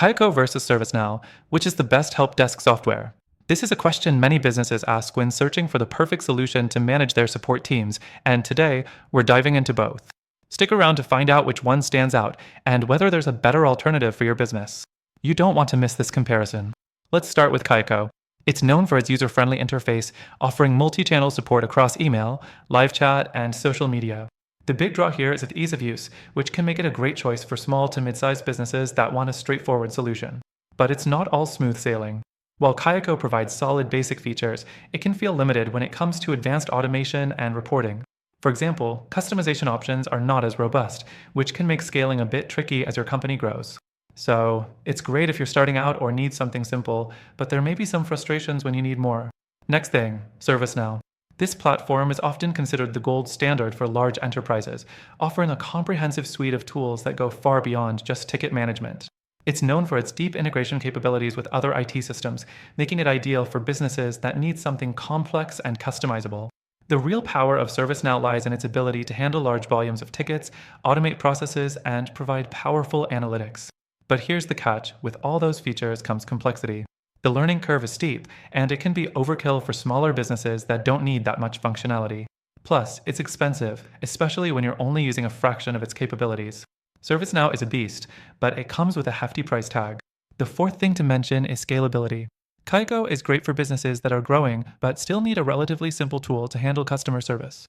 Kayako versus ServiceNow, which is the best help desk software? This is a question many businesses ask when searching for the perfect solution to manage their support teams, and today we're diving into both. Stick around to find out which one stands out and whether there's a better alternative for your business. You don't want to miss this comparison. Let's start with Kayako. It's known for its user-friendly interface, offering multi-channel support across email, live chat, and social media. The big draw here is its ease of use, which can make it a great choice for small to mid-sized businesses that want a straightforward solution. But it's not all smooth sailing. While Kayako provides solid basic features, it can feel limited when it comes to advanced automation and reporting. For example, customization options are not as robust, which can make scaling a bit tricky as your company grows. So, it's great if you're starting out or need something simple, but there may be some frustrations when you need more. Next thing, ServiceNow. This platform is often considered the gold standard for large enterprises, offering a comprehensive suite of tools that go far beyond just ticket management. It's known for its deep integration capabilities with other IT systems, making it ideal for businesses that need something complex and customizable. The real power of ServiceNow lies in its ability to handle large volumes of tickets, automate processes, and provide powerful analytics. But here's the catch: with all those features comes complexity. The learning curve is steep, and it can be overkill for smaller businesses that don't need that much functionality. Plus, it's expensive, especially when you're only using a fraction of its capabilities. ServiceNow is a beast, but it comes with a hefty price tag. The fourth thing to mention is scalability. Kayako is great for businesses that are growing but still need a relatively simple tool to handle customer service.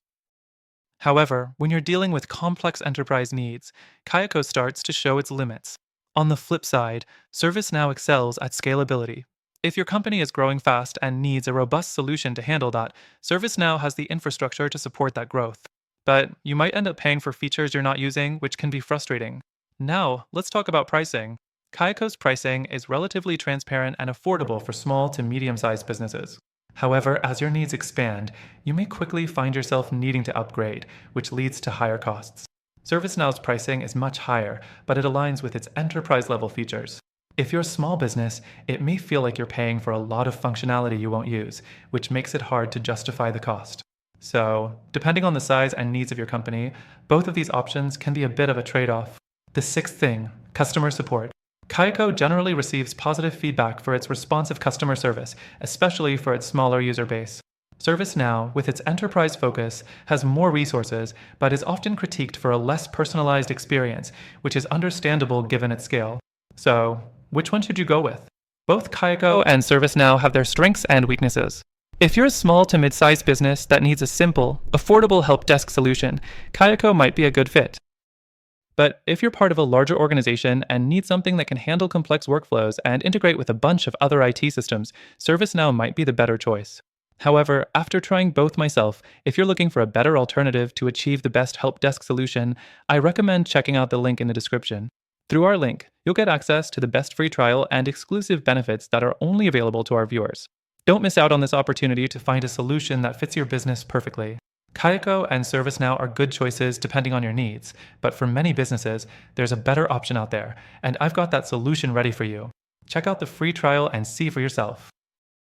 However, when you're dealing with complex enterprise needs, Kayako starts to show its limits. On the flip side, ServiceNow excels at scalability. If your company is growing fast and needs a robust solution to handle that, ServiceNow has the infrastructure to support that growth. But you might end up paying for features you're not using, which can be frustrating. Now, let's talk about pricing. Kayako's pricing is relatively transparent and affordable for small to medium-sized businesses. However, as your needs expand, you may quickly find yourself needing to upgrade, which leads to higher costs. ServiceNow's pricing is much higher, but it aligns with its enterprise-level features. If you're a small business, it may feel like you're paying for a lot of functionality you won't use, which makes it hard to justify the cost. So, depending on the size and needs of your company, both of these options can be a bit of a trade-off. The sixth thing, customer support. Kayako generally receives positive feedback for its responsive customer service, especially for its smaller user base. ServiceNow, with its enterprise focus, has more resources, but is often critiqued for a less personalized experience, which is understandable given its scale. So, which one should you go with? Both Kayako and ServiceNow have their strengths and weaknesses. If you're a small to mid-sized business that needs a simple, affordable help desk solution, Kayako might be a good fit. But if you're part of a larger organization and need something that can handle complex workflows and integrate with a bunch of other IT systems, ServiceNow might be the better choice. However, after trying both myself, if you're looking for a better alternative to achieve the best help desk solution, I recommend checking out the link in the description. Through our link, you'll get access to the best free trial and exclusive benefits that are only available to our viewers. Don't miss out on this opportunity to find a solution that fits your business perfectly. Kayako and ServiceNow are good choices depending on your needs, but for many businesses, there's a better option out there, and I've got that solution ready for you. Check out the free trial and see for yourself.